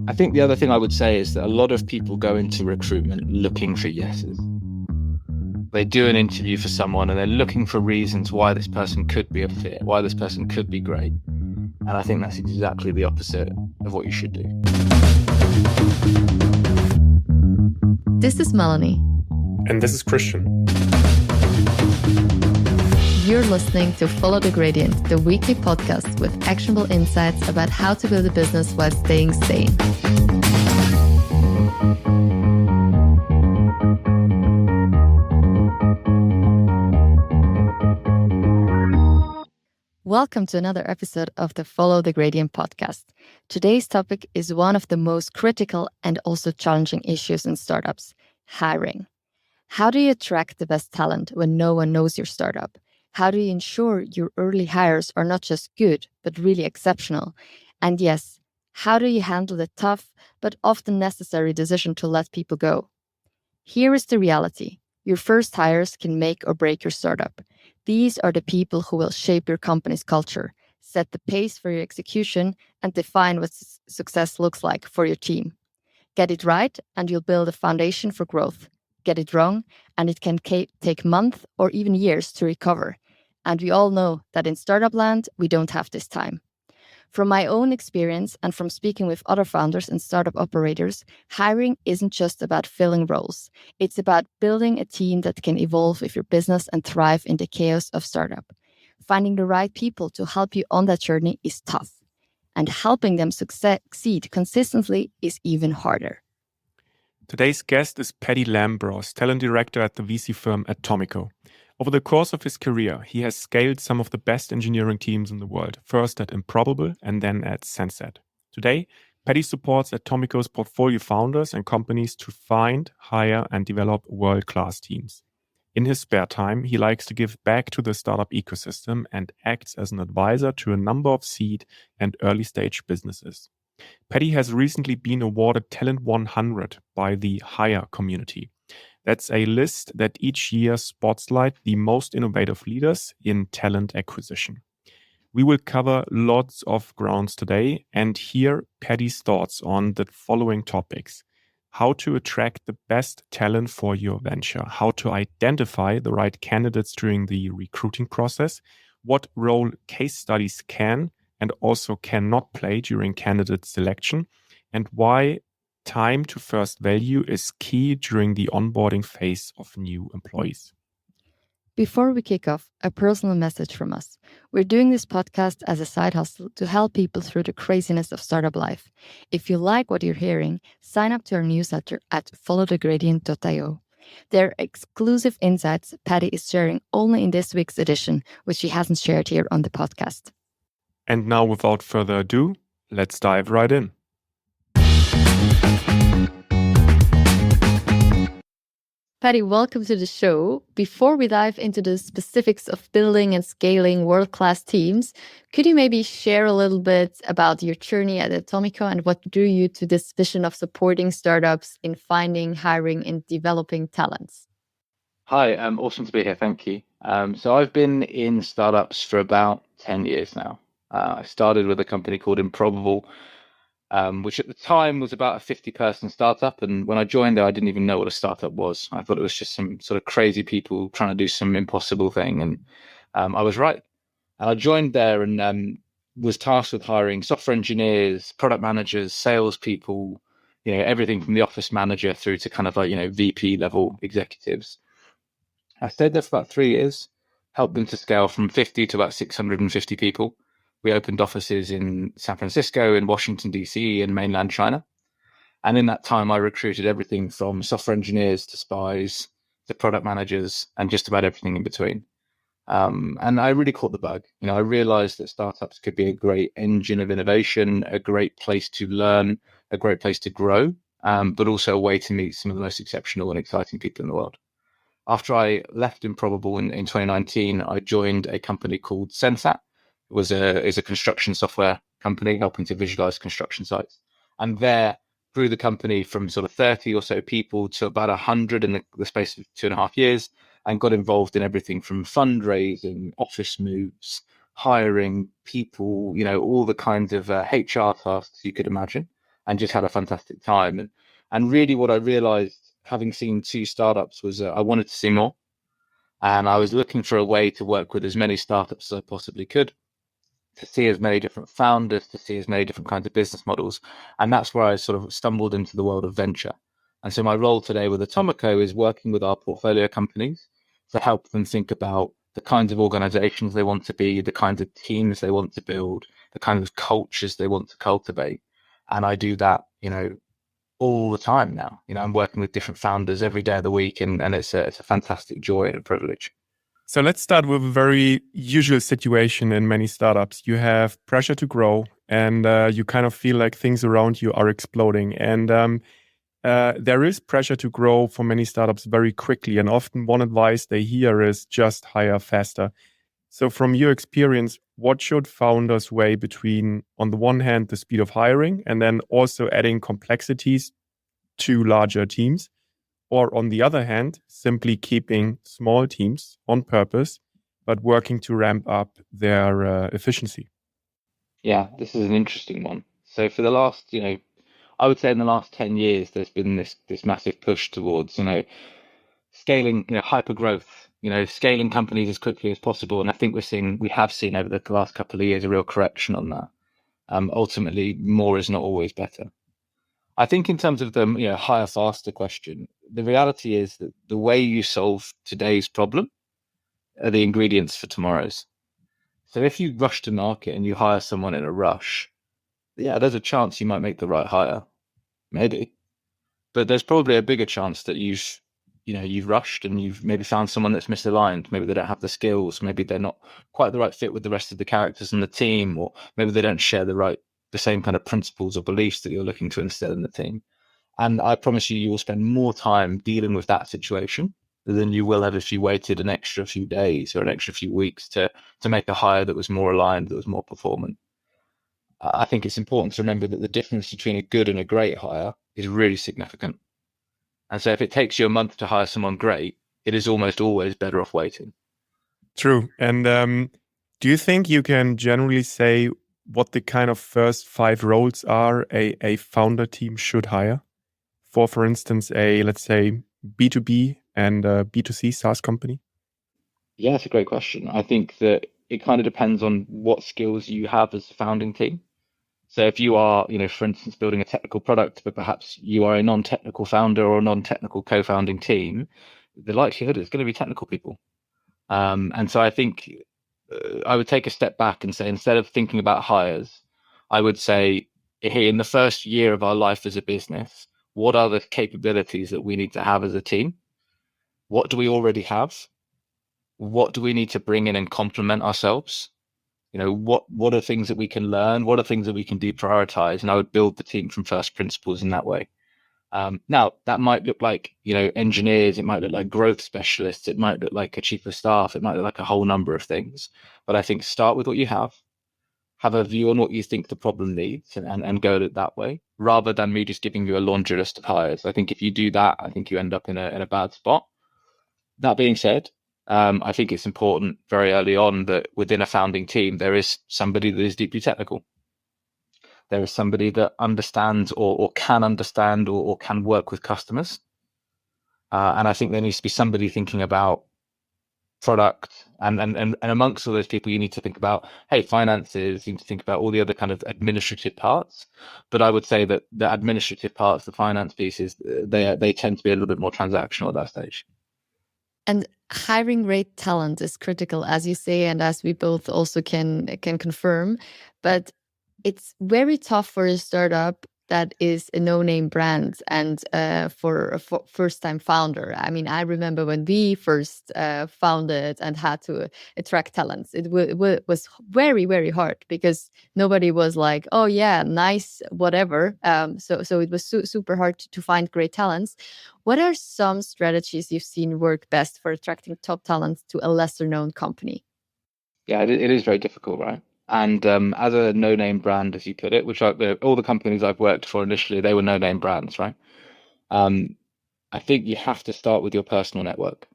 I think the other thing I would say is that a lot of people go into recruitment looking for yeses. They do an interview for someone and they're looking for reasons why this person could be a fit, why this person could be great. And I think that's exactly the opposite of what you should do. This is Melanie. And this is Christian. You're listening to Follow the Gradient, the weekly podcast with actionable insights about how to build a business while staying sane. Welcome to another episode of the Follow the Gradient podcast. Today's topic is one of the most critical and also challenging issues in startups: hiring. How do you attract the best talent when no one knows your startup? How do you ensure your early hires are not just good, but really exceptional? And yes, how do you handle the tough, but often necessary decision to let people go? Here is the reality. Your first hires can make or break your startup. These are the people who will shape your company's culture, set the pace for your execution, and define what success looks like for your team. Get it right, and you'll build a foundation for growth. Get it wrong, and it can take months or even years to recover. And we all know that in startup land, we don't have this time. From my own experience and from speaking with other founders and startup operators, hiring isn't just about filling roles. It's about building a team that can evolve with your business and thrive in the chaos of startup. Finding the right people to help you on that journey is tough, and helping them succeed consistently is even harder. Today's guest is Paddy Lambros, talent director at the VC firm Atomico. Over the course of his career, he has scaled some of the best engineering teams in the world, first at Improbable and then at Sensat. Today, Paddy supports Atomico's portfolio founders and companies to find, hire, and develop world-class teams. In his spare time, he likes to give back to the startup ecosystem and acts as an advisor to a number of seed and early-stage businesses. Paddy has recently been awarded Talent 100 by the Hire community. That's a list that each year spotlights the most innovative leaders in talent acquisition. We will cover lots of grounds today and hear Paddy's thoughts on the following topics: how to attract the best talent for your venture, how to identify the right candidates during the recruiting process, what role case studies can and also cannot play during candidate selection, and why time to first value is key during the onboarding phase of new employees. Before we kick off, a personal message from us. We're doing this podcast as a side hustle to help people through the craziness of startup life. If you like what you're hearing, sign up to our newsletter at followthegradient.io. There are exclusive insights Paddy is sharing only in this week's edition, which he hasn't shared here on the podcast. And now, without further ado, let's dive right in. Paddy, welcome to the show. Before we dive into the specifics of building and scaling world-class teams, could you maybe share a little bit about your journey at Atomico and what drew you to this vision of supporting startups in finding, hiring, and developing talents? Hi, awesome to be here. Thank you. So I've been in startups for about 10 years now. I started with a company called Improbable, which at the time was about a 50-person startup. And when I joined there, I didn't even know what a startup was. I thought it was just some sort of crazy people trying to do some impossible thing. And I was right. And I joined there and was tasked with hiring software engineers, product managers, salespeople, everything from the office manager through to kind of like, VP level executives. I stayed there for about 3 years, helped them to scale from 50 to about 650 people. We opened offices in San Francisco, in Washington, D.C., and mainland China. And in that time, I recruited everything from software engineers to spies to product managers and just about everything in between. And I really caught the bug. I realized that startups could be a great engine of innovation, a great place to learn, a great place to grow, but also a way to meet some of the most exceptional and exciting people in the world. After I left Improbable in 2019, I joined a company called Sensat. It is a construction software company helping to visualize construction sites. And there grew the company from sort of 30 or so people to about 100 in the space of 2.5 years, and got involved in everything from fundraising, office moves, hiring people, all the kinds of HR tasks you could imagine. and just had a fantastic time. And really what I realized, having seen two startups, was I wanted to see more. And I was looking for a way to work with as many startups as I possibly could, to see as many different founders, to see as many different kinds of business models. And that's where I sort of stumbled into the world of venture. And so my role today with Atomico is working with our portfolio companies to help them think about the kinds of organizations they want to be, the kinds of teams they want to build, the kinds of cultures they want to cultivate. And I do that, all the time now. I'm working with different founders every day of the week, and it's a fantastic joy and a privilege. So let's start with a very usual situation in many startups. You have pressure to grow, and you kind of feel like things around you are exploding. And there is pressure to grow for many startups very quickly. And often one advice they hear is just hire faster. So from your experience, what should founders weigh between, on the one hand, the speed of hiring, and then also adding complexities to larger teams? Or on the other hand, simply keeping small teams on purpose, but working to ramp up their efficiency? Yeah, this is an interesting one. So for the last, I would say in the last 10 years, there's been this massive push towards, scaling, hyper growth, scaling companies as quickly as possible. And I think we have seen over the last couple of years a real correction on that. Ultimately, more is not always better. I think in terms of the hire faster question, the reality is that the way you solve today's problem are the ingredients for tomorrow's. So if you rush to market and you hire someone in a rush, yeah, there's a chance you might make the right hire, maybe. But there's probably a bigger chance that you've rushed and you've maybe found someone that's misaligned. Maybe they don't have the skills. Maybe they're not quite the right fit with the rest of the characters in the team, or maybe they don't share the same kind of principles or beliefs that you're looking to instill in the team. And I promise you will spend more time dealing with that situation than you will have if you waited an extra few days or an extra few weeks to make a hire that was more aligned, that was more performant. I think it's important to remember that the difference between a good and a great hire is really significant. And so if it takes you a month to hire someone great, it is almost always better off waiting. True. And do you think you can generally say what the kind of first 5 roles are a founder team should hire? For instance, let's say, B2B and B2C SaaS company? Yeah, that's a great question. I think that it kind of depends on what skills you have as a founding team. So if you are, for instance, building a technical product, but perhaps you are a non-technical founder or a non-technical co-founding team, the likelihood is going to be technical people. And so I think I would take a step back and say, instead of thinking about hires, I would say, hey, in the first year of our life as a business, what are the capabilities that we need to have as a team? What do we already have? What do we need to bring in and complement ourselves? What are things that we can learn? What are things that we can deprioritize? And I would build the team from first principles in that way. Now, that might look like, engineers. It might look like growth specialists. It might look like a chief of staff. It might look like a whole number of things. But I think start with what you have a view on what you think the problem needs, and go at it that way, rather than me just giving you a laundry list of hires. I think if you do that, I think you end up in a bad spot. That being said, I think it's important very early on that within a founding team, there is somebody that is deeply technical. There is somebody that understands or can understand or can work with customers. And I think there needs to be somebody thinking about product, and amongst all those people, you need to think about, hey, finances, you need to think about all the other kind of administrative parts. But I would say that the administrative parts, the finance pieces, they tend to be a little bit more transactional at that stage. And hiring great talent is critical, as you say, and as we both also can confirm. But it's very tough for a startup that is a no-name brand and for a first-time founder. I mean, I remember when we first founded and had to attract talents, it was very, very hard because nobody was like, oh yeah, nice, whatever. So it was super hard to find great talents. What are some strategies you've seen work best for attracting top talents to a lesser-known company? Yeah, it is very difficult, right? And as a no-name brand, as you put it, which all the companies I've worked for initially, they were no-name brands, right? I think you have to start with your personal network,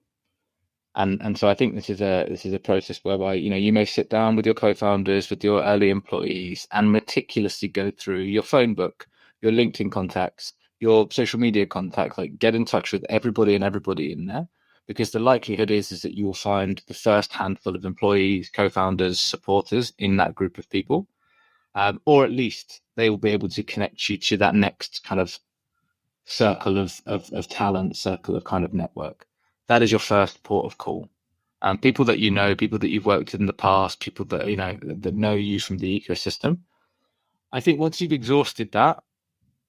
and so I think this is a process whereby you may sit down with your co-founders, with your early employees, and meticulously go through your phone book, your LinkedIn contacts, your social media contacts. Like, get in touch with everybody and everybody in there, because the likelihood is that you will find the first handful of employees, co-founders, supporters in that group of people, or at least they will be able to connect you to that next kind of circle of talent, circle of kind of network. That is your first port of call. People that you know, people that you've worked with in the past, people that that know you from the ecosystem. I think once you've exhausted that,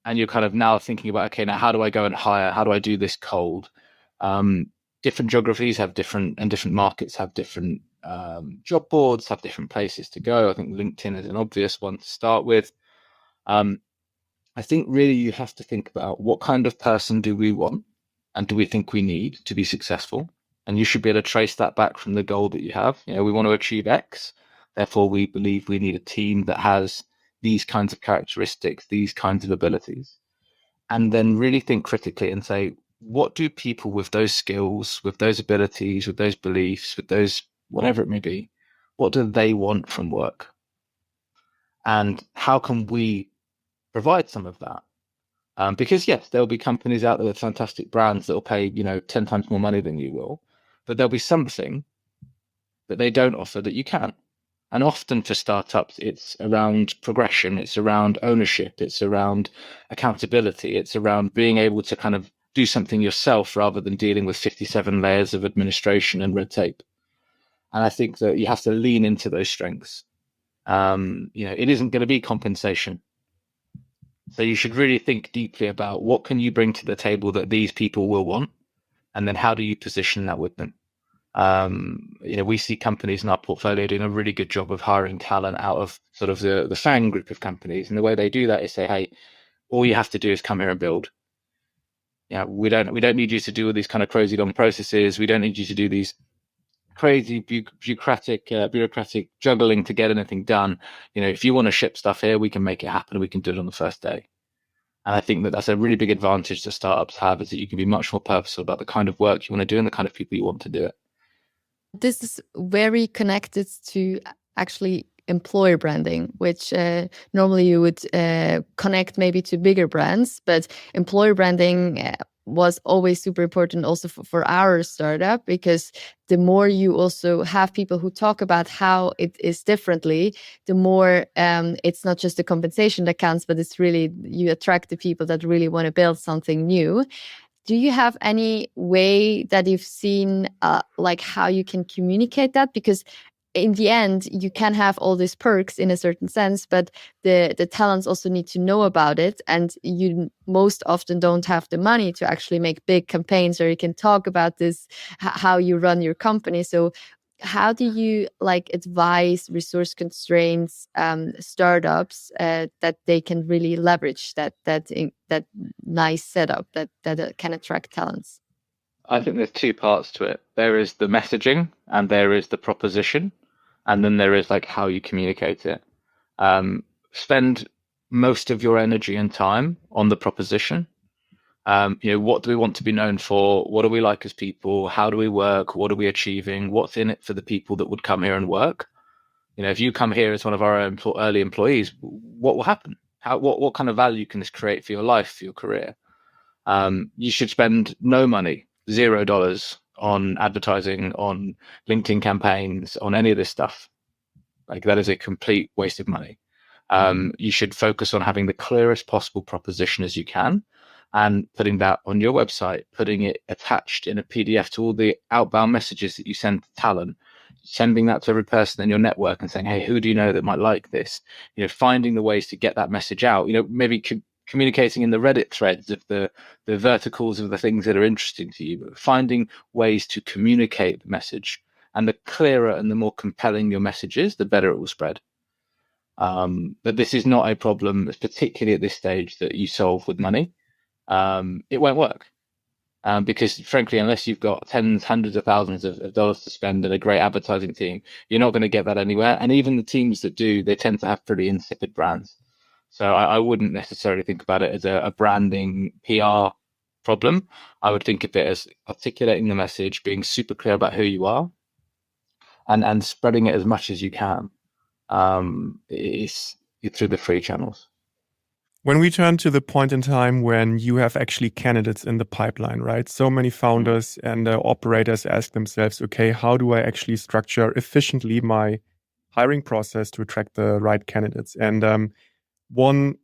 and you're kind of now thinking about, okay, now how do I go and hire? How do I do this cold? Different geographies have different markets have different job boards, have different places to go. I think LinkedIn is an obvious one to start with. I think really you have to think about what kind of person do we want and do we think we need to be successful? And you should be able to trace that back from the goal that you have. We want to achieve X. Therefore, we believe we need a team that has these kinds of characteristics, these kinds of abilities. And then really think critically and say, what do people with those skills, with those abilities, with those beliefs, with those, whatever it may be, what do they want from work? And how can we provide some of that? Because yes, there'll be companies out there with fantastic brands that will pay 10 times more money than you will, but there'll be something that they don't offer that you can. And often for startups, it's around progression, it's around ownership, it's around accountability, it's around being able to kind of do something yourself rather than dealing with 57 layers of administration and red tape. And I think that you have to lean into those strengths. It isn't going to be compensation. So you should really think deeply about what can you bring to the table that these people will want, and then how do you position that with them? We see companies in our portfolio doing a really good job of hiring talent out of sort of the FANG group of companies, and the way they do that is say, hey, all you have to do is come here and build. We don't need you to do all these kind of crazy long processes. We don't need you to do these crazy bureaucratic juggling to get anything done. If you want to ship stuff here, we can make it happen. We can do it on the first day. And I think that that's a really big advantage that startups have, is that you can be much more purposeful about the kind of work you want to do and the kind of people you want to do it. This is very connected to actually employer branding, which normally you would connect maybe to bigger brands, but employer branding was always super important also for our startup, because the more you also have people who talk about how it is differently, the more it's not just the compensation that counts, but it's really you attract the people that really want to build something new. Do you have any way that you've seen like how you can communicate that? Because in the end, you can have all these perks in a certain sense, but the talents also need to know about it. And you most often don't have the money to actually make big campaigns, or you can talk about this, how you run your company. So how do you advise resource constraints startups that they can really leverage that nice setup that can attract talents? I think there's two parts to it. There is the messaging and there is the proposition, and then there is how you communicate it. Spend most of your energy and time on the proposition. What do we want to be known for? What do we like as people? How do we work? What are we achieving? What's in it for the people that would come here and work? If you come here as one of our early employees, what will happen? What kind of value can this create for your life, for your career? You should spend no money, $0 on advertising, on LinkedIn campaigns, on any of this stuff. That is a complete waste of money. You should focus on having the clearest possible proposition as you can, and putting that on your website, putting it attached in a PDF to all the outbound messages that you send to talent, sending that to every person in your network and saying, hey, who do you know that might like this? Finding the ways to get that message out, maybe communicating in the Reddit threads of the verticals of the things that are interesting to you, but finding ways to communicate the message. And the clearer and the more compelling your message is, the better it will spread. But this is not a problem, particularly at this stage, that you solve with money. It won't work. Because frankly, unless you've got tens, hundreds of thousands of dollars to spend and a great advertising team, you're not going to get that anywhere. And even the teams that do, they tend to have pretty insipid brands. So I wouldn't necessarily think about it as a branding PR problem. I would think of it as articulating the message, being super clear about who you are, and spreading it as much as you can is through the free channels. When we turn to the point in time when you have actually candidates in the pipeline, right? So many founders and operators ask themselves, okay, how do I actually structure efficiently my hiring process to attract the right candidates? And one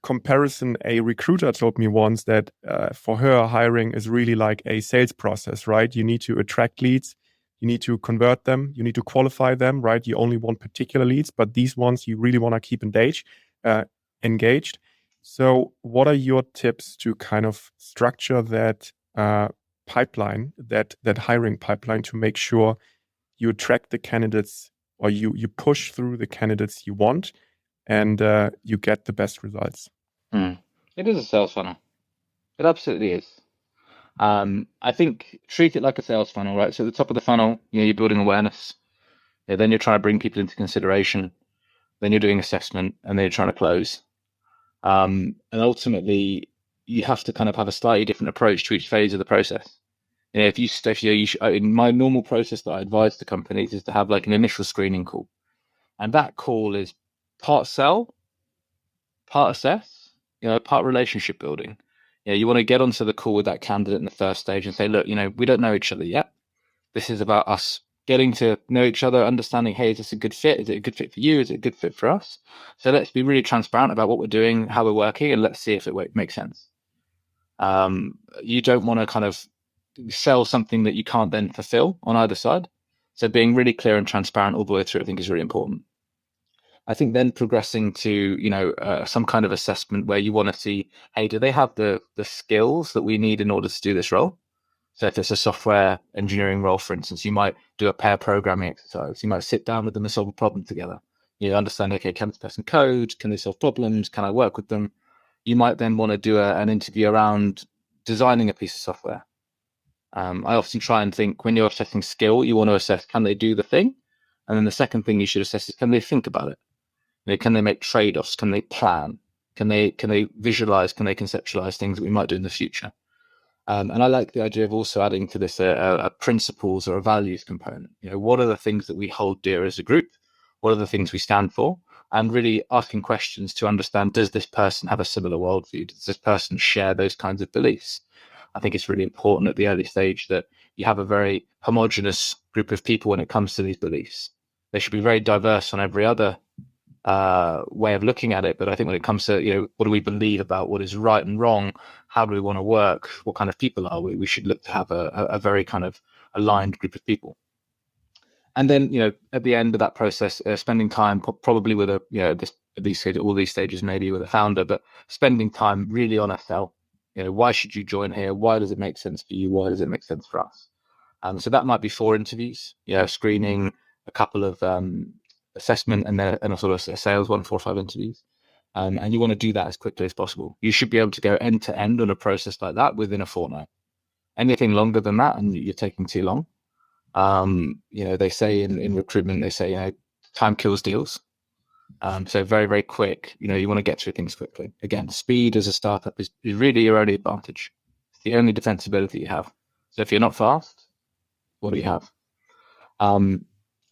comparison, a recruiter told me once that for her, hiring is really like a sales process, right? You need to attract leads, you need to convert them, you need to qualify them, right? You only want particular leads, but these ones you really want to keep engaged. So, what are your tips to kind of structure that pipeline, that hiring pipeline, to make sure you attract the candidates, or you push through the candidates you want, and you get the best results? It is a sales funnel. It absolutely is. I think treat it like a sales funnel, right? So at the top of the funnel, you're building awareness. Then you're trying to bring people into consideration. Then you're doing assessment, and then you're trying to close. And ultimately, you have to kind of have a slightly different approach to each phase of the process. In my normal process that I advise to companies is to have like an initial screening call, and that call is part sell, part assess, part relationship building. You want to get onto the call with that candidate in the first stage and say, look, we don't know each other yet. This is about us getting to know each other, understanding, hey, is this a good fit? Is it a good fit for you? Is it a good fit for us? So let's be really transparent about what we're doing, how we're working, and let's see if it makes sense. You don't want to kind of sell something that you can't then fulfill on either side. So being really clear and transparent all the way through, I think, is really important. I think then progressing to some kind of assessment where you want to see, hey, do they have the skills that we need in order to do this role? So if it's a software engineering role, for instance, you might do a pair programming exercise. You might sit down with them and solve a problem together. You understand, okay, can this person code? Can they solve problems? Can I work with them? You might then want to do an interview around designing a piece of software. I often try and think, when you're assessing skill, you want to assess, can they do the thing? And then the second thing you should assess is, can they think about it? Can they make trade-offs? Can they plan? Can they visualize? Can they conceptualize things that we might do in the future? And I like the idea of also adding to this a principles or a values component. What are the things that we hold dear as a group? What are the things we stand for? And really asking questions to understand, does this person have a similar worldview? Does this person share those kinds of beliefs? I think it's really important at the early stage that you have a very homogenous group of people when it comes to these beliefs. They should be very diverse on every other way of looking at it, but I think when it comes to what do we believe about what is right and wrong, how do we want to work, what kind of people are we should look to have a very kind of aligned group of people. And then at the end of that process, spending time probably with all these stages maybe with a founder, but spending time really on a sell. Why should you join here? Why does it make sense for you? Why does it make sense for us? So that might be 4 interviews, screening, a couple of assessment, and then a sort of a sales one, 4 or 5 interviews. And you want to do that as quickly as possible. You should be able to go end to end on a process like that within a fortnight. Anything longer than that, and you're taking too long. They say in recruitment, they say, time kills deals. So very, very quick, you want to get through things quickly. Again, speed as a startup is really your only advantage. It's the only defensibility you have. So if you're not fast, what do you have?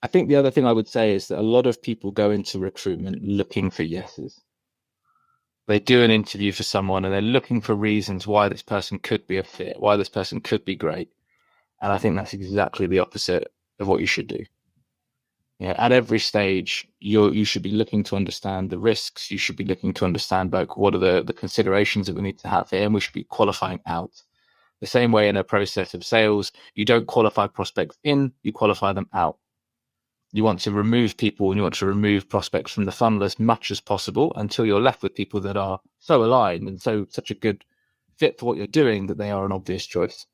I think the other thing I would say is that a lot of people go into recruitment looking for yeses. They do an interview for someone and they're looking for reasons why this person could be a fit, why this person could be great. And I think that's exactly the opposite of what you should do. At every stage, you should be looking to understand the risks. You should be looking to understand what are the considerations that we need to have here, and we should be qualifying out. The same way in a process of sales, you don't qualify prospects in, you qualify them out. You want to remove people and you want to remove prospects from the funnel as much as possible until you're left with people that are so aligned and such a good fit for what you're doing that they are an obvious choice.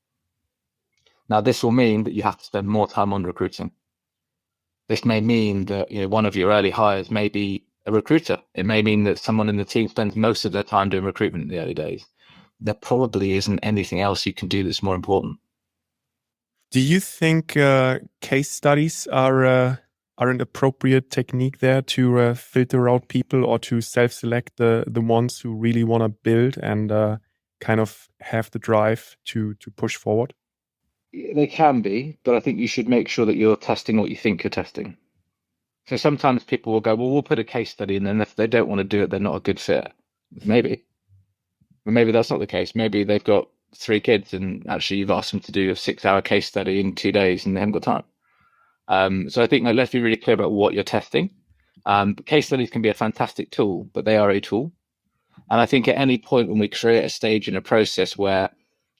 Now, this will mean that you have to spend more time on recruiting. This may mean that one of your early hires may be a recruiter. It may mean that someone in the team spends most of their time doing recruitment in the early days. There probably isn't anything else you can do that's more important. Do you think case studies are an appropriate technique there to filter out people, or to self-select the ones who really want to build and kind of have the drive to push forward? They can be, but I think you should make sure that you're testing what you think you're testing. So sometimes people will go, well, we'll put a case study, and then if they don't want to do it, they're not a good fit. Maybe. But maybe that's not the case. Maybe they've got 3 kids and actually you've asked them to do a 6-hour case study in 2 days and they haven't got time. So I think let's be really clear about what you're testing. Case studies can be a fantastic tool, but they are a tool. And I think at any point when we create a stage in a process where,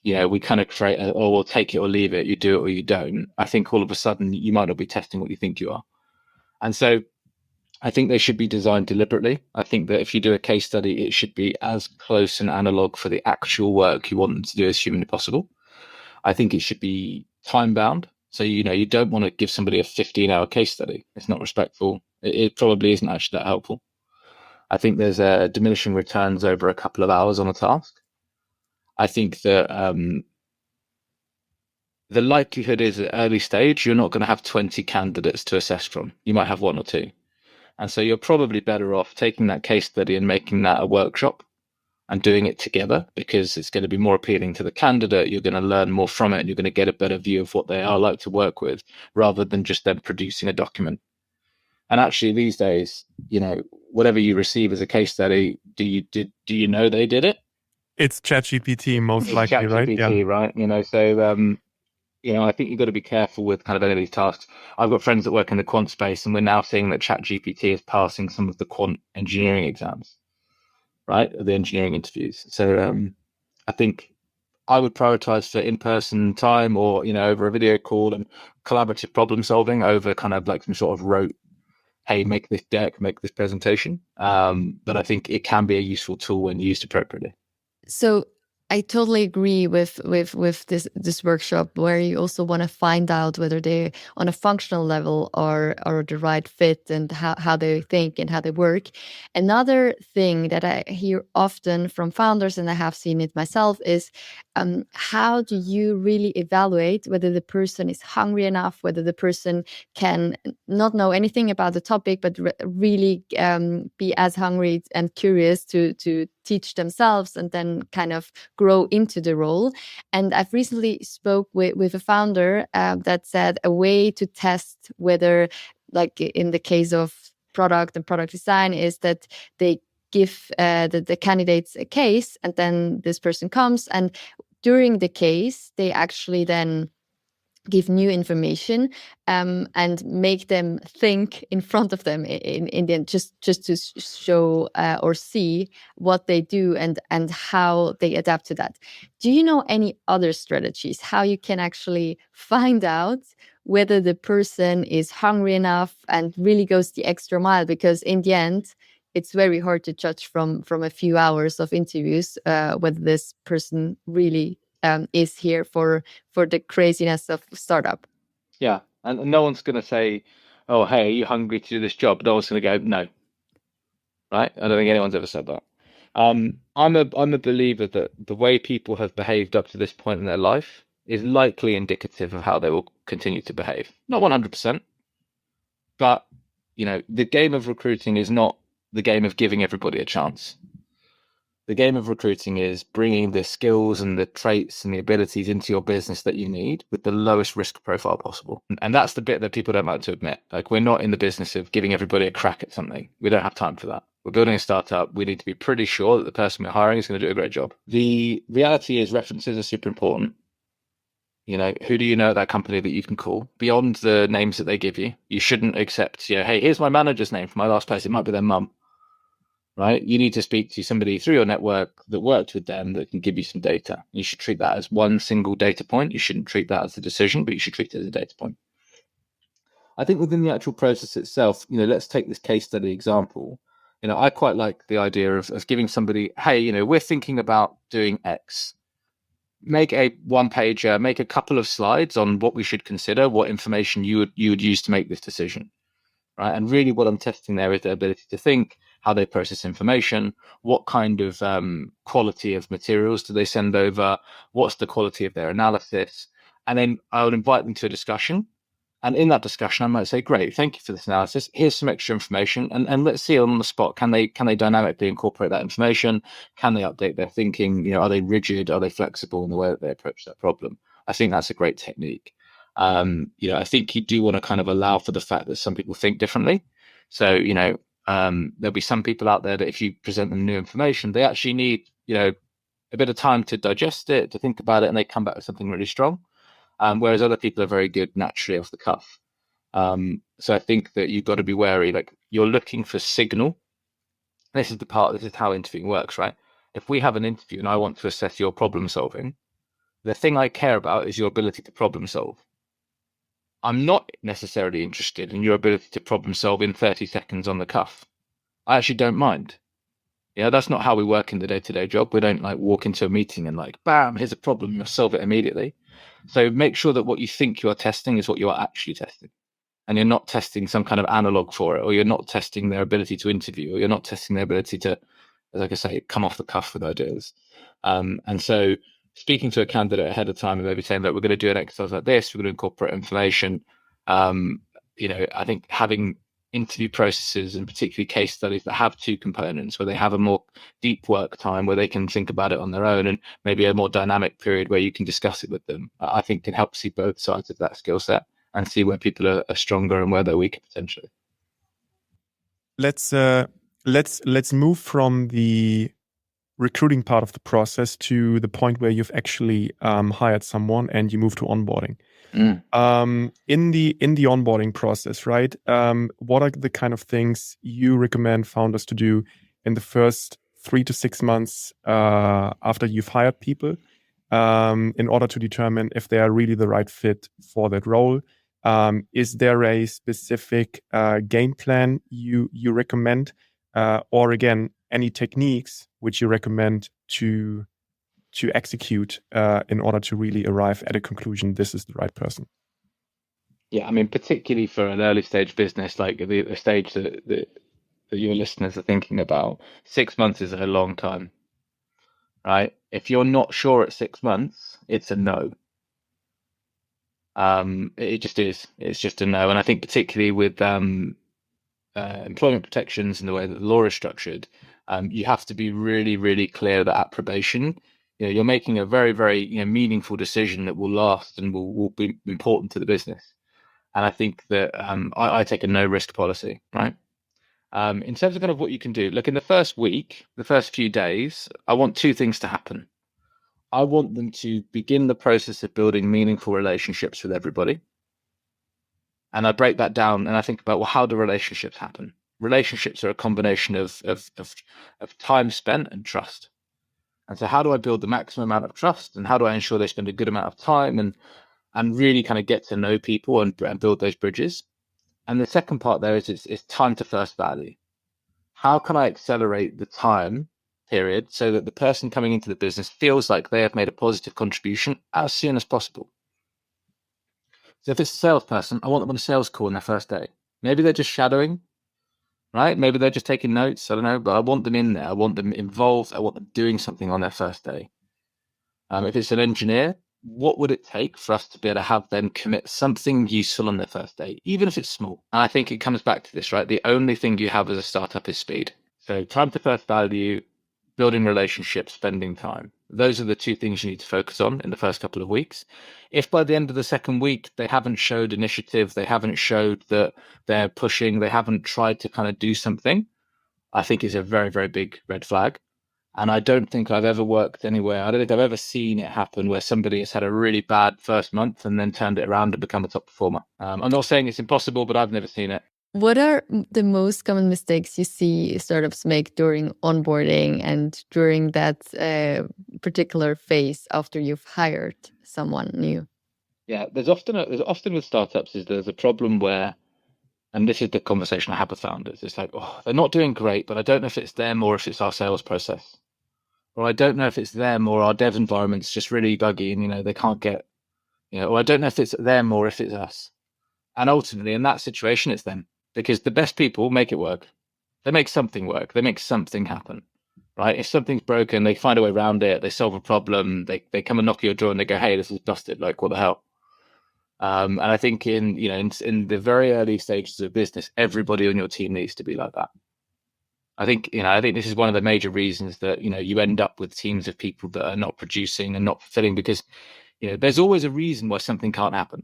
we kind of create we'll take it or leave it, you do it or you don't, I think all of a sudden you might not be testing what you think you are. And so I think they should be designed deliberately. I think that if you do a case study, it should be as close and analog for the actual work you want them to do as humanly possible. I think it should be time bound. So, you don't want to give somebody a 15-hour case study. It's not respectful. It probably isn't actually that helpful. I think there's a diminishing returns over a couple of hours on a task. I think that the likelihood is at early stage, you're not going to have 20 candidates to assess from. You might have 1 or 2. And so you're probably better off taking that case study and making that a workshop and doing it together, because it's going to be more appealing to the candidate. You're going to learn more from it and you're going to get a better view of what they are like to work with, rather than just them producing a document. And actually these days, whatever you receive as a case study, do you know they did it? It's ChatGPT most likely, ChatGPT, right? Yeah. Right? So I think you've got to be careful with kind of any of these tasks. I've got friends that work in the quant space, and we're now seeing that ChatGPT is passing some of the quant engineering exams, right? The engineering interviews. So I think I would prioritize for in-person time, or, over a video call, and collaborative problem solving over kind of like some sort of rote, hey, make this deck, make this presentation. But I think it can be a useful tool when used appropriately. So I totally agree with this workshop, where you also want to find out whether they on a functional level are the right fit, and how they think and how they work. Another thing that I hear often from founders, and I have seen it myself, is how do you really evaluate whether the person is hungry enough, whether the person can not know anything about the topic, but really be as hungry and curious to teach themselves, and then kind of grow into the role. And I've recently spoke with a founder that said a way to test whether, like in the case of product and product design, is that they give the candidates a case, and then this person comes, and during the case they actually then give new information and make them think in front of them in the end, just to show or see what they do and how they adapt to that. Do you know any other strategies how you can actually find out whether the person is hungry enough and really goes the extra mile? Because in the end, it's very hard to judge from a few hours of interviews whether this person really is here for the craziness of startup. Yeah, and no one's going to say, "Oh, hey, are you hungry to do this job?" No one's going to go, "No." Right? I don't think anyone's ever said that. I'm a believer that the way people have behaved up to this point in their life is likely indicative of how they will continue to behave. Not 100%, but the game of recruiting is not the game of giving everybody a chance. The game of recruiting is bringing the skills and the traits and the abilities into your business that you need with the lowest risk profile possible. And that's the bit that people don't like to admit. Like, we're not in the business of giving everybody a crack at something. We don't have time for that. We're building a startup. We need to be pretty sure that the person we're hiring is going to do a great job. The reality is references are super important. Who do you know at that company that you can call beyond the names that they give you? You shouldn't accept, hey, here's my manager's name from my last place. It might be their mum. Right? You need to speak to somebody through your network that worked with them that can give you some data. You should treat that as one single data point. You shouldn't treat that as a decision, but you should treat it as a data point. I think within the actual process itself, let's take this case study example. I quite like the idea of giving somebody, hey, we're thinking about doing X. Make a one-pager, make a couple of slides on what we should consider, what information you would use to make this decision. Right? And really what I'm testing there is their ability to think, how they process information, what kind of quality of materials do they send over, what's the quality of their analysis. And then I would invite them to a discussion. And in that discussion, I might say, great, thank you for this analysis. Here's some extra information. And let's see on the spot, can they dynamically incorporate that information? Can they update their thinking? Are they rigid? Are they flexible in the way that they approach that problem? I think that's a great technique. I think you do want to kind of allow for the fact that some people think differently. So, There'll be some people out there that if you present them new information, they actually need, a bit of time to digest it, to think about it, and they come back with something really strong. Whereas other people are very good naturally off the cuff. So I think that you've got to be wary. Like, you're looking for signal. This is how interviewing works, right? If we have an interview and I want to assess your problem solving, the thing I care about is your ability to problem solve. I'm not necessarily interested in your ability to problem solve in 30 seconds on the cuff. I actually don't mind. Yeah, that's not how we work in the day-to-day job. We don't like walk into a meeting and like, bam, here's a problem, you'll solve it immediately. So make sure that what you think you're testing is what you are actually testing. And you're not testing some kind of analog for it, or you're not testing their ability to interview, or you're not testing their ability to, like I say, come off the cuff with ideas. And so speaking to a candidate ahead of time and maybe saying that we're going to do an exercise like this, we're going to incorporate information. I think having interview processes and particularly case studies that have two components, where they have a more deep work time where they can think about it on their own, and maybe a more dynamic period where you can discuss it with them, I think can help see both sides of that skill set and see where people are stronger and where they're weaker potentially. Let's move from the recruiting part of the process to the point where you've actually hired someone and you move to onboarding. In the onboarding process, right? What are the kind of things you recommend founders to do in the first 3 to 6 months after you've hired people, in order to determine if they are really the right fit for that role? Is there a specific game plan you recommend, or again, any techniques which you recommend to execute in order to really arrive at a conclusion this is the right person? Yeah, I mean, particularly for an early stage business like the stage that your listeners are thinking about, 6 months is a long time, right? If you're not sure at 6 months, it's a no. It just is. It's just a no. And I think particularly with employment protections and the way that the law is structured, you have to be really, really clear that at probation, you're making a very, very meaningful decision that will last and will be important to the business. And I think that I take a no risk policy, right? In terms of kind of what you can do, look, in the first week, the first few days, I want two things to happen. I want them to begin the process of building meaningful relationships with everybody. And I break that down and I think about, well, how do relationships happen? Relationships are a combination of time spent and trust. And so how do I build the maximum amount of trust, and how do I ensure they spend a good amount of time and really kind of get to know people and build those bridges? And the second part there is time to first value. How can I accelerate the time period so that the person coming into the business feels like they have made a positive contribution as soon as possible? So if it's a salesperson, I want them on a sales call on their first day. Maybe they're just shadowing, right? Maybe they're just taking notes. I don't know, but I want them in there. I want them involved. I want them doing something on their first day. If it's an engineer, what would it take for us to be able to have them commit something useful on their first day, even if it's small? And I think it comes back to this, right? The only thing you have as a startup is speed. So time to first value, building relationships, spending time. Those are the two things you need to focus on in the first couple of weeks. If by the end of the second week, they haven't showed initiative, they haven't showed that they're pushing, they haven't tried to kind of do something, I think it's a very, very big red flag. And I don't think I've ever worked anywhere. I don't think I've ever seen it happen where somebody has had a really bad first month and then turned it around and become a top performer. I'm not saying it's impossible, but I've never seen it. What are the most common mistakes you see startups make during onboarding and during that particular phase after you've hired someone new? Yeah, there's often with startups there's a problem where, and this is the conversation I have with founders, it's like, oh, they're not doing great, but I don't know if it's them or if it's our sales process. Or I don't know if it's them or our dev environment's just really buggy and, they can't get, or I don't know if it's them or if it's us. And ultimately, in that situation, it's them. Because the best people make it work. They make something work. They make something happen, right? If something's broken, they find a way around it. They solve a problem. They come and knock your door and they go, hey, this is busted. Like, what the hell? And I think in the very early stages of business, everybody on your team needs to be like that. I think this is one of the major reasons that, you end up with teams of people that are not producing and not fulfilling, because, there's always a reason why something can't happen.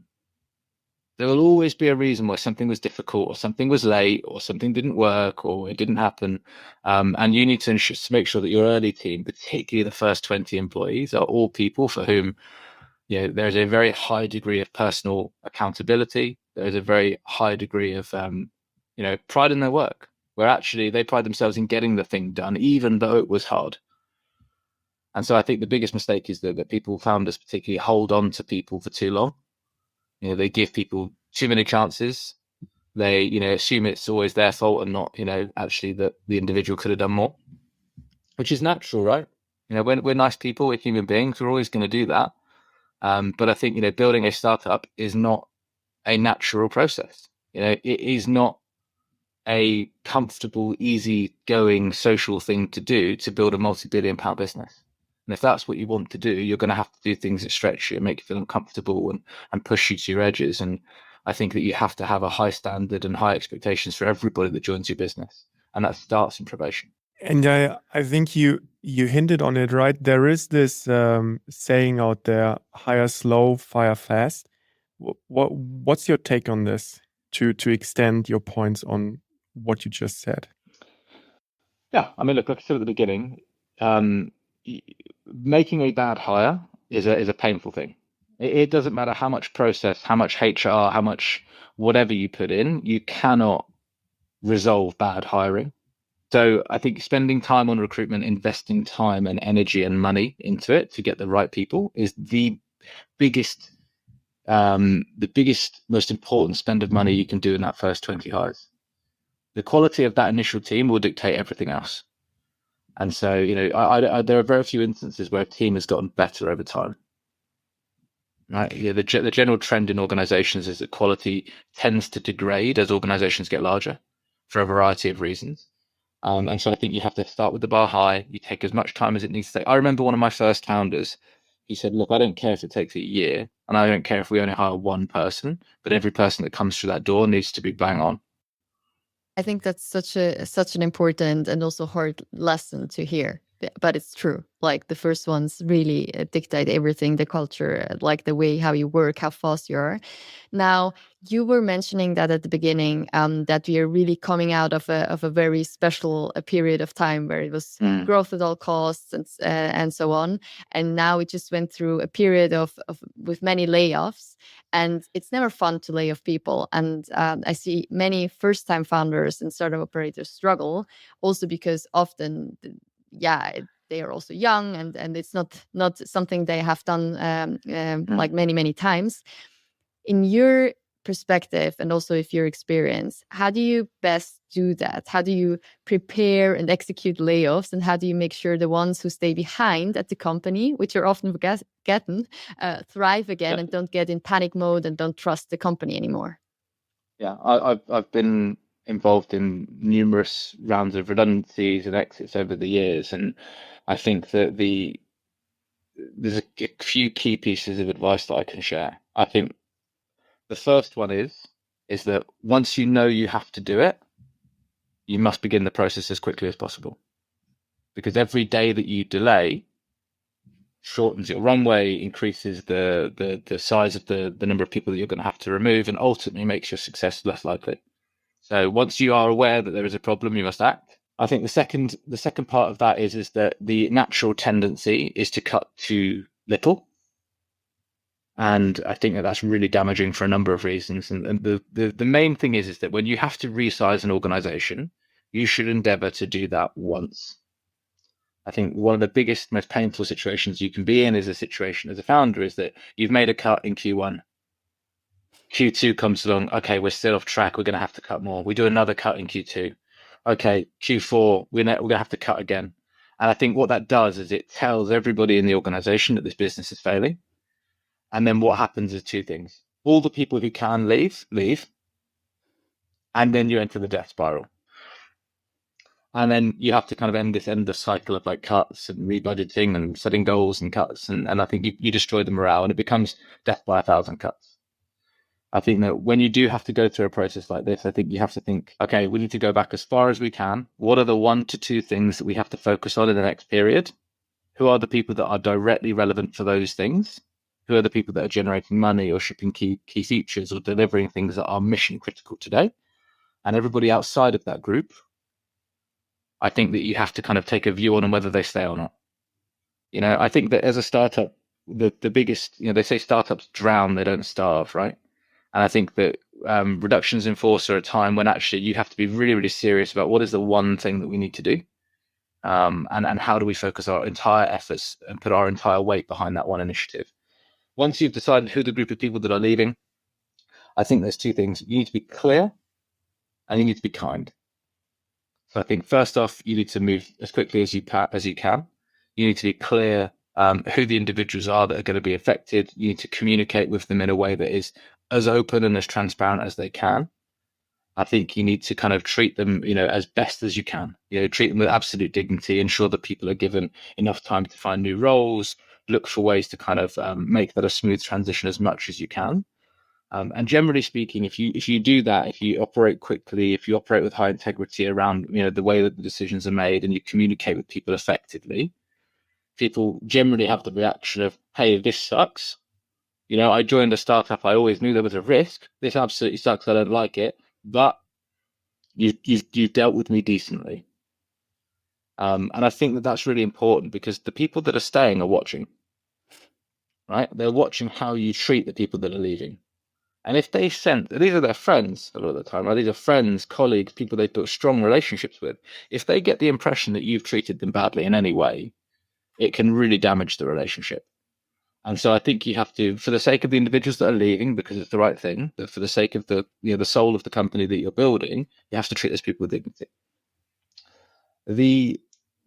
There will always be a reason why something was difficult or something was late or something didn't work or it didn't happen. And you need to make sure that your early team, particularly the first 20 employees, are all people for whom there's a very high degree of personal accountability. There's a very high degree of pride in their work, where actually they pride themselves in getting the thing done, even though it was hard. And so I think the biggest mistake is that people, founders particularly, hold on to people for too long. They give people too many chances. They, assume it's always their fault and not, actually that the individual could have done more, which is natural, right? We're nice people, we're human beings, we're always going to do that. But I think, building a startup is not a natural process. It is not a comfortable, easy-going social thing to do to build a multi-billion-pound business. And if that's what you want to do, you're going to have to do things that stretch you and make you feel uncomfortable and push you to your edges. And I think that you have to have a high standard and high expectations for everybody that joins your business. And that starts in probation. And I think you hinted on it, right? There is this saying out there: hire slow, fire fast. What's your take on this? To extend your points on what you just said. Yeah, I mean, look, like I said at the beginning, making a bad hire is a painful thing. It doesn't matter how much process, how much HR, how much whatever you put in, you cannot resolve bad hiring. So I think spending time on recruitment, investing time and energy and money into it to get the right people is the biggest, most important spend of money you can do in that first 20 hires. The quality of that initial team will dictate everything else. And so, there are very few instances where a team has gotten better over time. Right? The general trend in organizations is that quality tends to degrade as organizations get larger for a variety of reasons. And so I think you have to start with the bar high. You take as much time as it needs to take. I remember one of my first founders, he said, look, I don't care if it takes a year, and I don't care if we only hire one person, but every person that comes through that door needs to be bang on. I think that's such an important and also hard lesson to hear, but it's true. Like the first ones really dictate everything, the culture, like the way how you work, how fast you are. Now, you were mentioning that at the beginning, that we are really coming out of a very special period of time where it was growth at all costs and so on. And now we just went through a period of with many layoffs, and it's never fun to lay off people. And I see many first-time founders and startup operators struggle also because often, they are also young and it's not something they have done like many times. In your perspective and also if your experience, how do you best do that? How do you prepare and execute layoffs, and how do you make sure the ones who stay behind at the company, which are often forgotten, thrive again and don't get in panic mode and don't trust the company anymore? Yeah, I've been involved in numerous rounds of redundancies and exits over the years, and I think that there's a few key pieces of advice that I can share. I think the first one is that once you know you have to do it, you must begin the process as quickly as possible, because every day that you delay shortens your runway, increases the size of the number of people that you're going to have to remove, and ultimately makes your success less likely. So once you are aware that there is a problem, you must act. I think the second part of that is that the natural tendency is to cut too little. And I think that that's really damaging for a number of reasons. And the main thing is that when you have to resize an organization, you should endeavor to do that once. I think one of the biggest, most painful situations you can be in as a founder is that you've made a cut in Q1. Q2 comes along. Okay, we're still off track. We're going to have to cut more. We do another cut in Q2. Okay, Q4, we're going to have to cut again. And I think what that does is it tells everybody in the organization that this business is failing. And then what happens is two things. All the people who can leave, and then you enter the death spiral. And then you have to kind of end the cycle of like cuts and rebudgeting and setting goals and cuts. And I think you destroy the morale, and it becomes death by 1,000 cuts. I think that when you do have to go through a process like this, I think you have to think, okay, we need to go back as far as we can. What are the 1 to 2 things that we have to focus on in the next period? Who are the people that are directly relevant for those things? Who are the people that are generating money or shipping key features or delivering things that are mission critical today? And everybody outside of that group, I think that you have to kind of take a view on whether they stay or not. I think that as a startup, the biggest, they say startups drown, they don't starve, right? And I think that reductions in force are a time when actually you have to be really, really serious about what is the one thing that we need to do, and how do we focus our entire efforts and put our entire weight behind that one initiative. Once you've decided who the group of people that are leaving, I think there's two things. You need to be clear and you need to be kind. So I think first off, you need to move as quickly as you can. You need to be clear who the individuals are that are going to be affected. You need to communicate with them in a way that is as open and as transparent as they can. I think you need to kind of treat them, as best as you can. Treat them with absolute dignity. Ensure that people are given enough time to find new roles. Look for ways to kind of make that a smooth transition as much as you can. And generally speaking, if you do that, if you operate quickly, if you operate with high integrity around the way that the decisions are made, and you communicate with people effectively, people generally have the reaction of, "Hey, this sucks. I joined a startup. I always knew there was a risk. This absolutely sucks. I don't like it. But you've dealt with me decently." And I think that that's really important because the people that are staying are watching, right? They're watching how you treat the people that are leaving. And if they sense, these are their friends a lot of the time, right? These are friends, colleagues, people they've built strong relationships with. If they get the impression that you've treated them badly in any way, it can really damage the relationship. And so I think you have to, for the sake of the individuals that are leaving, because it's the right thing, but for the sake of the soul of the company that you're building, you have to treat those people with dignity. The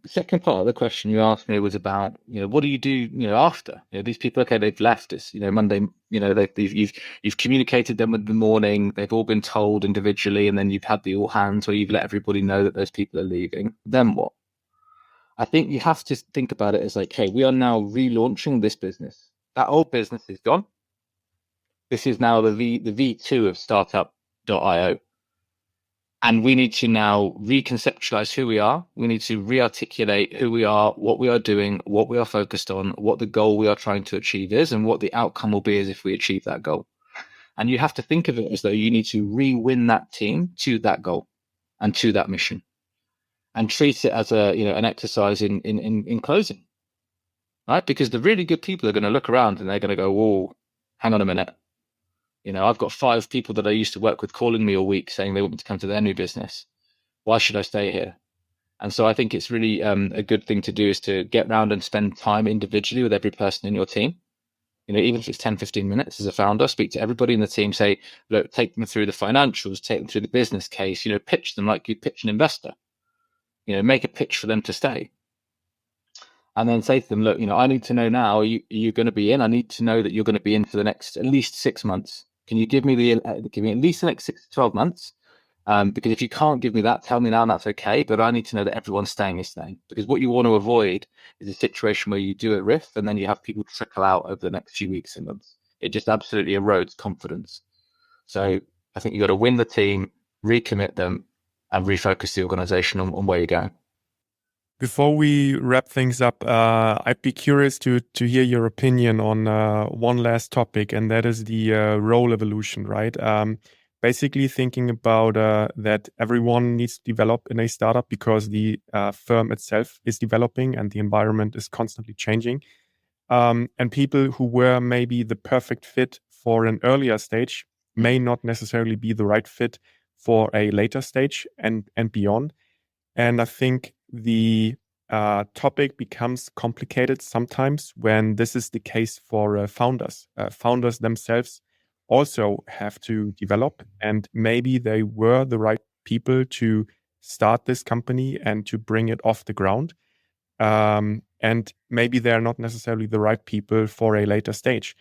second part of the question you asked me was about, what do you do, after? These people, okay, they've left us, Monday, you've communicated them in the morning, they've all been told individually, and then you've had the all hands where you've let everybody know that those people are leaving. Then what? I think you have to think about it as like, hey, we are now relaunching this business. That old business is gone. This is now the V2 of startup.io. And we need to now reconceptualize who we are. We need to rearticulate who we are, what we are doing, what we are focused on, what the goal we are trying to achieve is, and what the outcome will be as if we achieve that goal. And you have to think of it as though you need to re-win that team to that goal and to that mission, and treat it as an exercise in closing, right? Because the really good people are going to look around and they're going to go, "Whoa, hang on a minute. I've got 5 people that I used to work with calling me all week saying they want me to come to their new business. Why should I stay here?" And so I think it's really a good thing to do is to get around and spend time individually with every person in your team. Even if it's 10, 15 minutes as a founder, speak to everybody in the team, say, look, take them through the financials, take them through the business case, pitch them like you'd pitch an investor, make a pitch for them to stay. And then say to them, look, I need to know now, are you going to be in? I need to know that you're going to be in for the next at least 6 months. Can you give me at least the next 6 to 12 months? Because if you can't give me that, tell me now, and that's okay. But I need to know that everyone's staying is staying. Because what you want to avoid is a situation where you do a riff and then you have people trickle out over the next few weeks and months. It just absolutely erodes confidence. So I think you've got to win the team, recommit them, and refocus the organization on where you're going. Before we wrap things up, I'd be curious to hear your opinion on one last topic, and that is the role evolution, right? Basically thinking about that everyone needs to develop in a startup because the firm itself is developing and the environment is constantly changing. And people who were maybe the perfect fit for an earlier stage may not necessarily be the right fit for a later stage and beyond. And I think the topic becomes complicated sometimes when this is the case for founders. Founders themselves also have to develop, and maybe they were the right people to start this company and to bring it off the ground. And maybe they're not necessarily the right people for a later stage.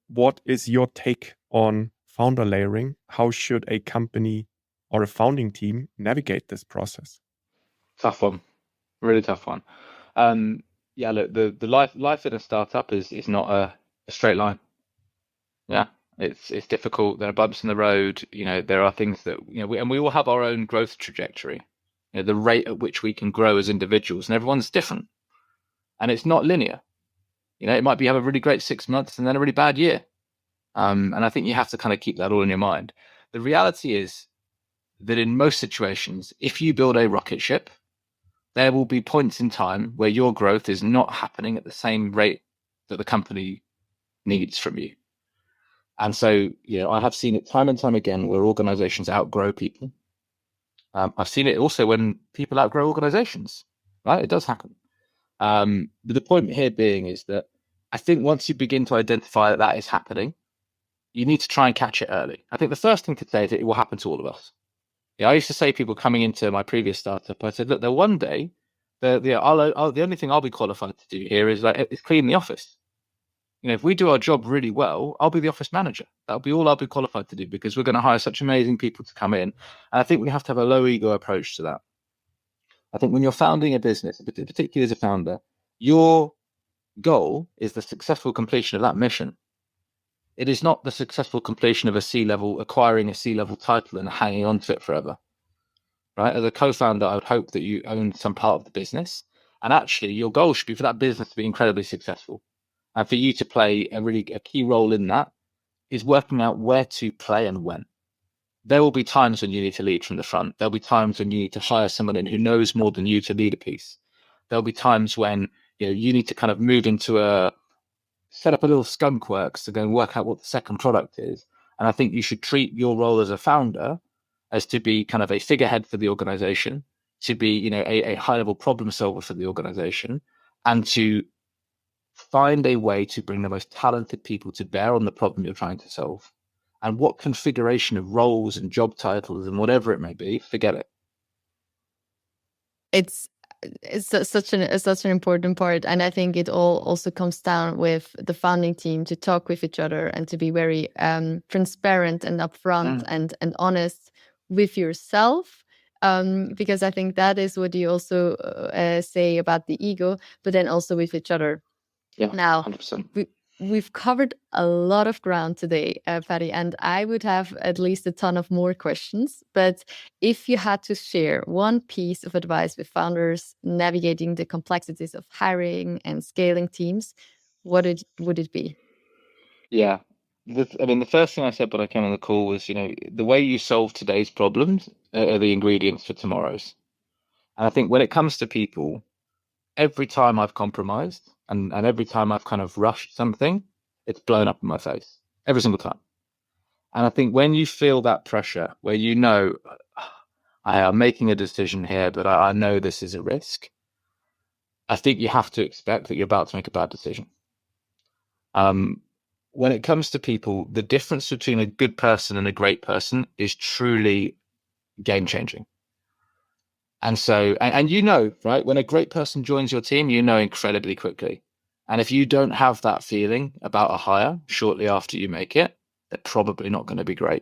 What is your take on founder layering? How should a company or a founding team navigate this process? Tough one, really tough one. Yeah, look, the life in a startup is not a straight line. Yeah, it's difficult. There are bumps in the road. There are things that we all have our own growth trajectory. The rate at which we can grow as individuals, and everyone's different, and it's not linear. It might be have a really great 6 months and then a really bad year. And I think you have to kind of keep that all in your mind. The reality is that in most situations, if you build a rocket ship, there will be points in time where your growth is not happening at the same rate that the company needs from you. And so, I have seen it time and time again where organizations outgrow people. I've seen it also when people outgrow organizations, right? It does happen. But the point here being is that I think once you begin to identify that is happening, you need to try and catch it early. I think the first thing to say is that it will happen to all of us. I used to say people coming into my previous startup, I said, look, there one day, the only thing I'll be qualified to do here is clean the office. If we do our job really well, I'll be the office manager. That'll be all I'll be qualified to do, because we're going to hire such amazing people to come in. And I think we have to have a low ego approach to that. I think when you're founding a business, particularly as a founder, your goal is the successful completion of that mission. It is not the successful completion of acquiring a C-level title and hanging on to it forever. Right? As a co-founder, I would hope that you own some part of the business. And actually, your goal should be for that business to be incredibly successful. And for you to play a key role in that is working out where to play and when. There will be times when you need to lead from the front. There'll be times when you need to hire someone in who knows more than you to lead a piece. There'll be times when you need to kind of move into set up a little skunk works to go and work out what the second product is. And I think you should treat your role as a founder as to be kind of a figurehead for the organization, to be a high level problem solver for the organization, and to find a way to bring the most talented people to bear on the problem you're trying to solve. And what configuration of roles and job titles and whatever it may be, forget it. It's such an important part, and I think it all also comes down with the founding team to talk with each other and to be very transparent and upfront and honest with yourself, because I think that is what you also say about the ego, but then also with each other. Yeah, now 100%. We've covered a lot of ground today, Paddy, and I would have at least a ton of more questions. But if you had to share one piece of advice with founders navigating the complexities of hiring and scaling teams, would it be? Yeah. The first thing I said when I came on the call was, the way you solve today's problems are the ingredients for tomorrow's. And I think when it comes to people, every time I've compromised and every time I've kind of rushed something, it's blown up in my face every single time. And I think when you feel that pressure, where I am making a decision here, but I know this is a risk, I think you have to expect that you're about to make a bad decision. When it comes to people, the difference between a good person and a great person is truly game changing. And so, and right, when a great person joins your team, incredibly quickly. And if you don't have that feeling about a hire shortly after you make it, they're probably not going to be great.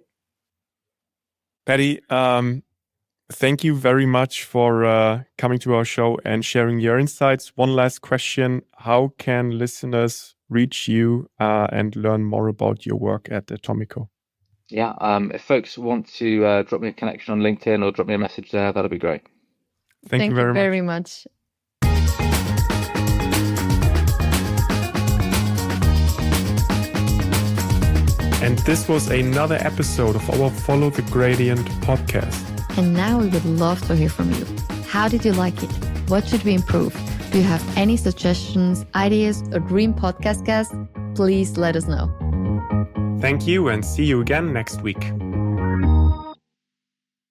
Paddy, thank you very much for coming to our show and sharing your insights. One last question. How can listeners reach you and learn more about your work at Atomico? Yeah, if folks want to drop me a connection on LinkedIn or drop me a message there, that'll be great. Thank you very much. And this was another episode of our Follow the Gradient podcast. And now we would love to hear from you. How did you like it? What should we improve? Do you have any suggestions, ideas, or dream podcast guests? Please let us know. Thank you and see you again next week.